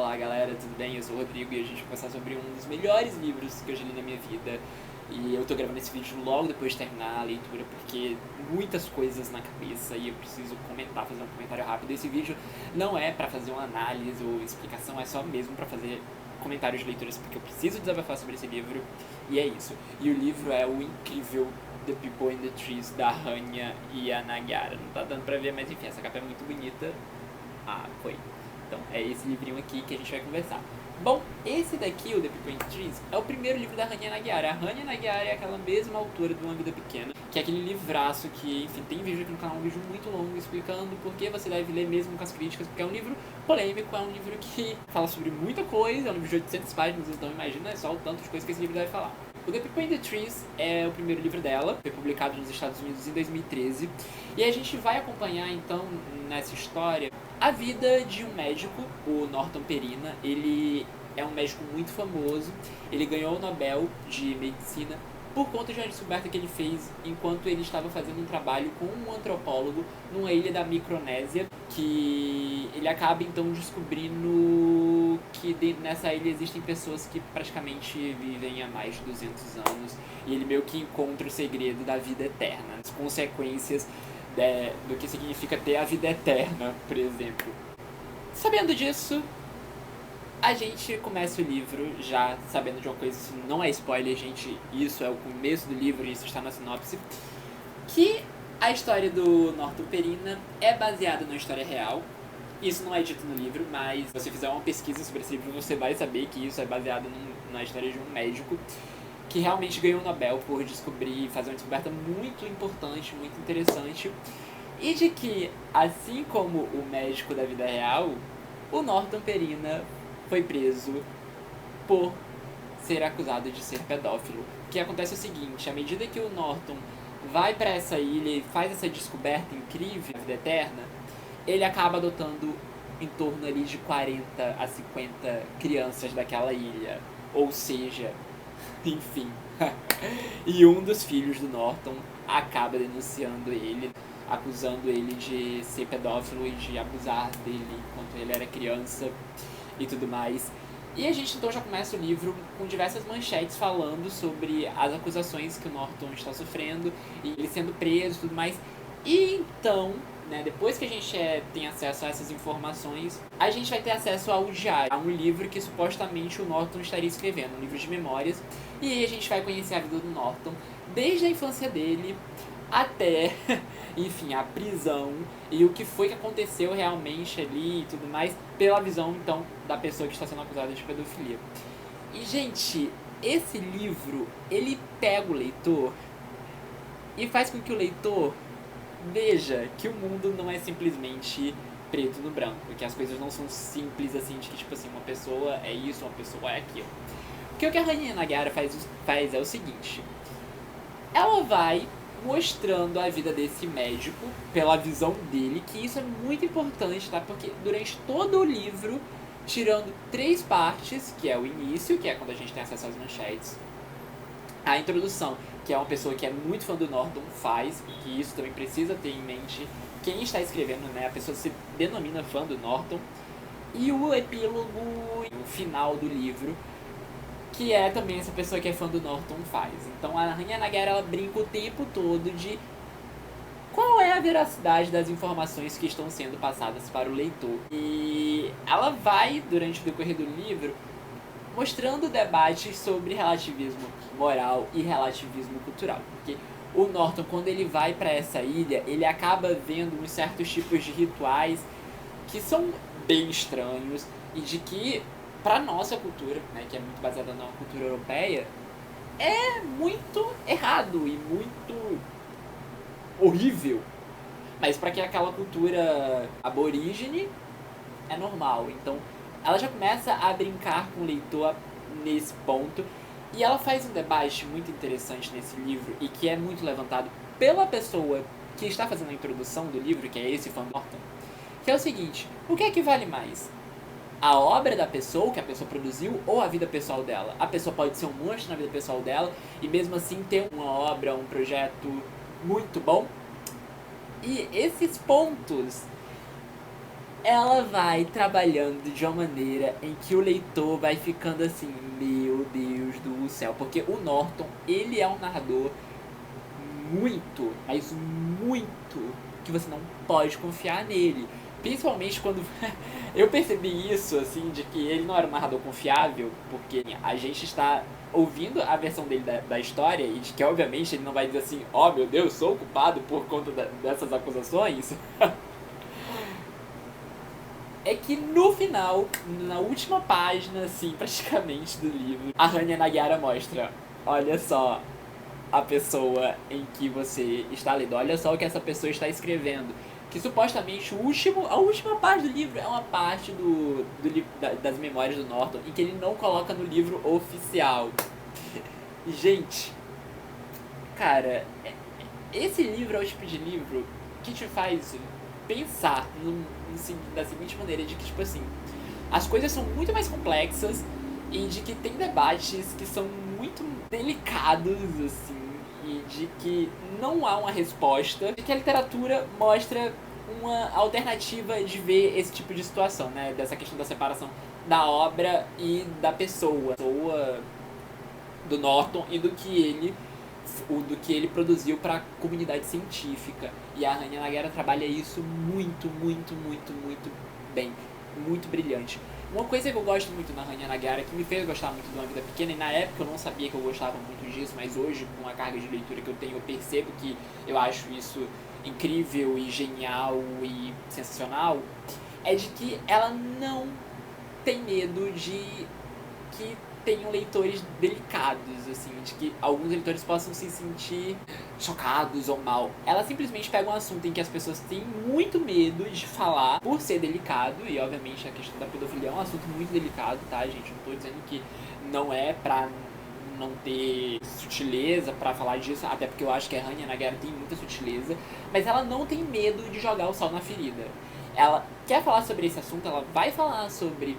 Olá galera, tudo bem? Eu sou o Rodrigo e a gente vai conversar sobre um dos melhores livros que eu já li na minha vida. E eu tô gravando esse vídeo logo depois de terminar a leitura porque muitas coisas na cabeça e eu preciso comentar, fazer um comentário rápido. Esse vídeo não é pra fazer uma análise ou explicação, é só mesmo pra fazer comentários de leituras porque eu preciso desabafar sobre esse livro e é isso. E o livro é o incrível The People in the Trees, da Hanya Yanagihara. Não tá dando pra ver, mas enfim, essa capa é muito bonita. Ah, foi. Então, é esse livrinho aqui que a gente vai conversar. Bom, esse daqui, o The People in the Trees, é o primeiro livro da Hanya Yanagihara. A Hanya Yanagihara é aquela mesma autora de Uma Vida Pequena, que é aquele livraço que, enfim, tem vídeo aqui no canal, um vídeo muito longo explicando por que você deve ler mesmo com as críticas, porque é um livro polêmico, é um livro que fala sobre muita coisa, é um livro de 800 páginas, então imagina só o tanto de coisa que esse livro deve falar. O The People in the Trees é o primeiro livro dela, foi publicado nos Estados Unidos em 2013, e a gente vai acompanhar então nessa história a vida de um médico, o Norton Perina. Ele é um médico muito famoso, ele ganhou o Nobel de Medicina por conta de uma descoberta que ele fez enquanto ele estava fazendo um trabalho com um antropólogo numa ilha da Micronésia, que ele acaba então descobrindo que nessa ilha existem pessoas que praticamente vivem há mais de 200 anos e ele meio que encontra o segredo da vida eterna, as consequências do que significa ter a vida eterna, por exemplo. Sabendo disso, a gente começa o livro já sabendo de uma coisa, isso não é spoiler, gente, isso é o começo do livro, isso está na sinopse, que a história do Norton Perina é baseada numa história real. Isso não é dito no livro, mas se você fizer uma pesquisa sobre esse livro, você vai saber que isso é baseado na história de um médico que realmente ganhou o Nobel por descobrir, fazer uma descoberta muito importante, muito interessante, e de que, assim como o médico da vida real, o Norton Perina foi preso por ser acusado de ser pedófilo. O que acontece é o seguinte: à medida que o Norton vai para essa ilha e faz essa descoberta incrível da vida eterna, ele acaba adotando em torno ali de 40 a 50 crianças daquela ilha. Ou seja, enfim. E um dos filhos do Norton acaba denunciando ele, acusando ele de ser pedófilo e de abusar dele enquanto ele era criança e tudo mais. E a gente então já começa o livro com diversas manchetes falando sobre as acusações que o Norton está sofrendo e ele sendo preso e tudo mais. E então, né, depois que a gente tem acesso a essas informações, a gente vai ter acesso ao diário, a um livro que supostamente o Norton estaria escrevendo, um livro de memórias. E aí a gente vai conhecer a vida do Norton desde a infância dele até, enfim, a prisão e o que foi que aconteceu realmente ali e tudo mais, pela visão então da pessoa que está sendo acusada de pedofilia. E gente, esse livro, ele pega o leitor e faz com que o leitor veja que o mundo não é simplesmente preto no branco, que as coisas não são simples assim, de que tipo assim, uma pessoa é isso, uma pessoa é aquilo. Porque o que a Hanya Yanagihara faz é o seguinte: ela vai mostrando a vida desse médico pela visão dele, que isso é muito importante, tá? Porque durante todo o livro, tirando 3 partes, que é o início, que é quando a gente tem acesso às manchetes, a introdução, que é uma pessoa que é muito fã do Norton faz, porque isso também precisa ter em mente quem está escrevendo, né? A pessoa se denomina fã do Norton, e o epílogo, o final do livro, que é também essa pessoa que é fã do Norton faz. Então a Hanya Yanagihara, ela brinca o tempo todo de qual é a veracidade das informações que estão sendo passadas para o leitor. E ela vai, durante o decorrer do livro, mostrando debates sobre relativismo moral e relativismo cultural. Porque o Norton, quando ele vai para essa ilha, ele acaba vendo uns certos tipos de rituais que são bem estranhos e de que, para nossa cultura, né, que é muito baseada na cultura europeia, é muito errado e muito horrível. Mas para que aquela cultura aborígene é normal. Então ela já começa a brincar com o leitor nesse ponto. E ela faz um debate muito interessante nesse livro e que é muito levantado pela pessoa que está fazendo a introdução do livro, que é esse fã Norton, que é o seguinte: o que é que vale mais? A obra da pessoa, que a pessoa produziu, ou a vida pessoal dela? A pessoa pode ser um monstro na vida pessoal dela e mesmo assim ter uma obra, um projeto muito bom. E esses pontos ela vai trabalhando de uma maneira em que o leitor vai ficando assim, meu Deus do céu. Porque o Norton, ele é um narrador muito, mas muito, que você não pode confiar nele. Principalmente quando eu percebi isso, assim, de que ele não era um narrador confiável, porque a gente está ouvindo a versão dele da história e de que, obviamente, ele não vai dizer assim, ó, meu Deus, sou culpado por conta dessas acusações. É que no final, na última página, assim, praticamente do livro, a Hanya Nagara mostra, olha só a pessoa em que você está lendo, olha só o que essa pessoa está escrevendo. Que supostamente a última parte do livro é uma parte das memórias do Norton em que ele não coloca no livro oficial. Gente, cara, esse livro é o tipo de livro que te faz pensar da seguinte maneira, de que, tipo assim, as coisas são muito mais complexas e de que tem debates que são muito delicados, assim, e de que não há uma resposta, e que a literatura mostra uma alternativa de ver esse tipo de situação, né, dessa questão da separação da obra e da pessoa do Norton e do que ele produziu para a comunidade científica. E a Hanya Nagara trabalha isso muito, muito, muito, muito bem. Muito brilhante. Uma coisa que eu gosto muito na Hanya Nagara, que me fez gostar muito de Uma Vida Pequena, e na época eu não sabia que eu gostava muito disso, mas hoje, com a carga de leitura que eu tenho, eu percebo que eu acho isso incrível e genial e sensacional, é de que ela não tem medo de que tenham leitores delicados, assim, de que alguns leitores possam se sentir chocados ou mal. Ela simplesmente pega um assunto em que as pessoas têm muito medo de falar por ser delicado, e obviamente a questão da pedofilia é um assunto muito delicado, tá, gente? Não tô dizendo que não é pra não ter sutileza pra falar disso, até porque eu acho que a Hanya Nagara tem muita sutileza, mas ela não tem medo de jogar o sal na ferida. Ela quer falar sobre esse assunto, ela vai falar sobre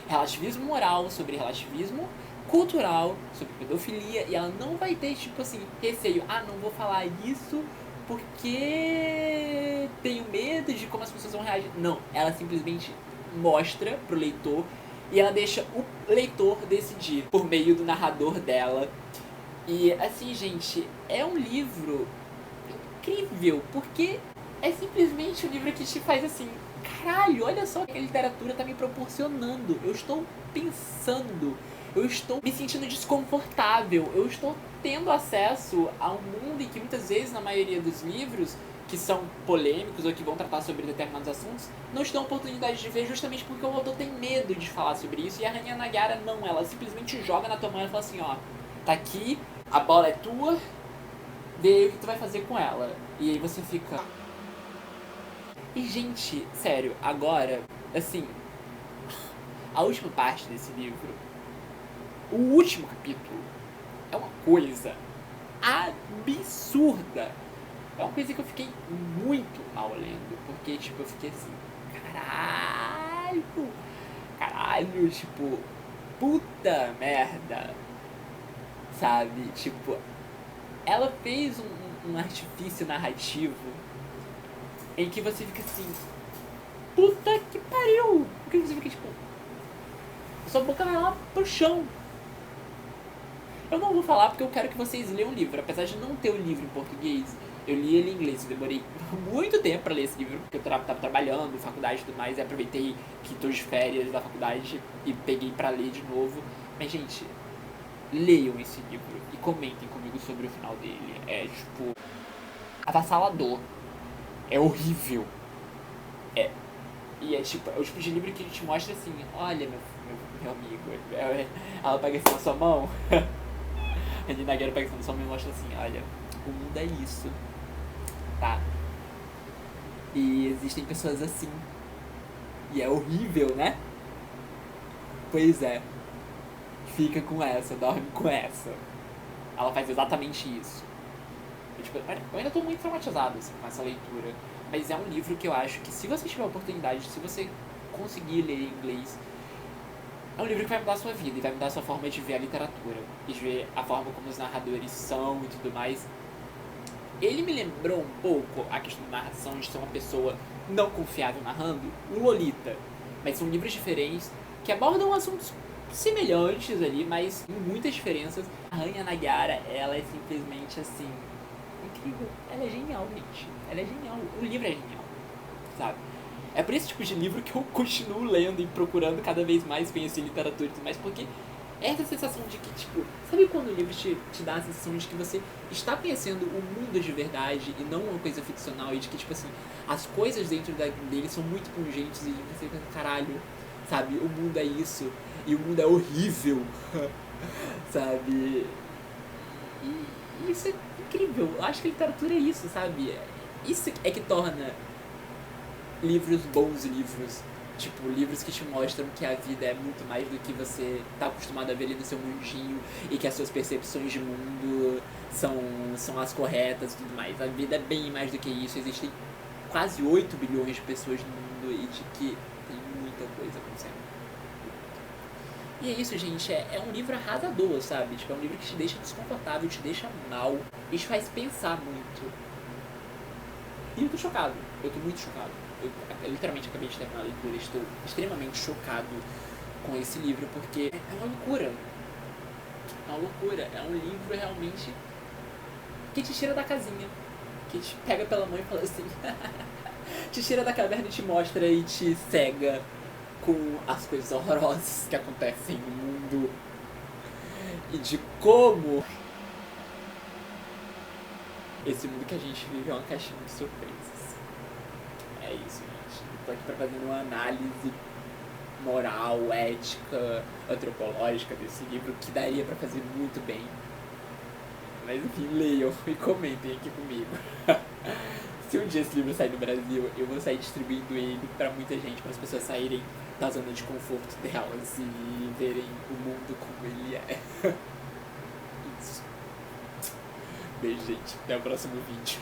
relativismo moral, sobre relativismo cultural, sobre pedofilia, e ela não vai ter, tipo assim, receio, não vou falar isso porque tenho medo de como as pessoas vão reagir. Não, ela simplesmente mostra pro leitor e ela deixa o leitor decidir por meio do narrador dela. E assim, gente, é um livro incrível, porque é simplesmente um livro que te faz assim, caralho, olha só o que a literatura tá me proporcionando. Eu estou pensando, eu estou me sentindo desconfortável, eu estou tendo acesso a um mundo em que muitas vezes, na maioria dos livros, que são polêmicos ou que vão tratar sobre determinados assuntos, não te dão oportunidade de ver justamente porque o autor tem medo de falar sobre isso. E a Hanya Nagara não, ela simplesmente joga na tua mão e fala assim, ó, tá aqui, a bola é tua, vê o que tu vai fazer com ela. E aí você fica... E, gente, sério, agora, assim, a última parte desse livro, o último capítulo, é uma coisa absurda. É uma coisa que eu fiquei muito mal lendo, porque, tipo, eu fiquei assim, caralho, tipo, puta merda, sabe? Tipo, ela fez um artifício narrativo em que você fica assim, puta que pariu, porque você fica tipo, sua boca vai lá pro chão. Eu não vou falar porque eu quero que vocês leiam o livro, apesar de não ter o livro em português, eu li ele em inglês, eu demorei muito tempo pra ler esse livro, porque eu tava trabalhando, faculdade e tudo mais, e aproveitei que tô de férias da faculdade e peguei pra ler de novo. Mas, gente, leiam esse livro e comentem comigo sobre o final dele. É, tipo, avassalador. É horrível. E é tipo, é o tipo de livro que a gente mostra assim, olha meu amigo, ela pega assim na sua mão, a Nina Nagara pega assim na sua mão e mostra assim, olha, o mundo é isso, tá? E existem pessoas assim, e é horrível, né? Pois é, fica com essa, dorme com essa. Ela faz exatamente isso. Eu ainda tô muito traumatizado assim, com essa leitura. Mas é um livro que eu acho que, se você tiver a oportunidade, se você conseguir ler em inglês, é um livro que vai mudar a sua vida e vai mudar a sua forma de ver a literatura e de ver a forma como os narradores são e tudo mais. Ele me lembrou um pouco a questão da narração, de ser uma pessoa não confiável narrando, o Lolita. Mas são livros diferentes que abordam assuntos semelhantes ali, mas com muitas diferenças. A Rainha Nagara, ela é simplesmente assim, incrível. Ela é genial, gente. Ela é genial. O livro é genial, sabe? É por esse tipo de livro que eu continuo lendo e procurando cada vez mais conhecer literatura e tudo mais, porque é essa sensação de que, tipo, sabe quando o livro te dá a sensação de que você está conhecendo o mundo de verdade e não uma coisa ficcional, e de que, tipo assim, as coisas dentro dele são muito pungentes e você pensa, caralho, sabe, o mundo é isso, e o mundo é horrível, sabe? E isso é incrível. Eu acho que a literatura é isso, sabe? Isso é que torna livros bons livros. Tipo, livros que te mostram que a vida é muito mais do que você tá acostumado a ver ali no seu mundinho e que as suas percepções de mundo são as corretas e tudo mais. A vida é bem mais do que isso. Existem quase 8 bilhões de pessoas no mundo e de que tem muita coisa acontecendo. E é isso, gente. É um livro arrasador, sabe? Tipo, é um livro que te deixa desconfortável, te deixa mal e te faz pensar muito. E eu tô chocado. Eu tô muito chocado. Eu literalmente acabei de terminar a leitura, estou extremamente chocado com esse livro, porque é uma loucura. É uma loucura. É um livro realmente que te tira da casinha, que te pega pela mão e fala assim, te tira da caverna e te mostra e te cega com as coisas horrorosas que acontecem no mundo e de como esse mundo que a gente vive é uma caixinha de surpresas. É isso, gente. Tô aqui pra fazer uma análise moral, ética, antropológica desse livro, que daria pra fazer muito bem. Mas enfim, leiam e comentem aqui comigo. Se um dia esse livro sair no Brasil, eu vou sair distribuindo ele pra muita gente, para as pessoas saírem da zona de conforto delas e verem o mundo como ele é. Isso. Beijo, gente. Até o próximo vídeo.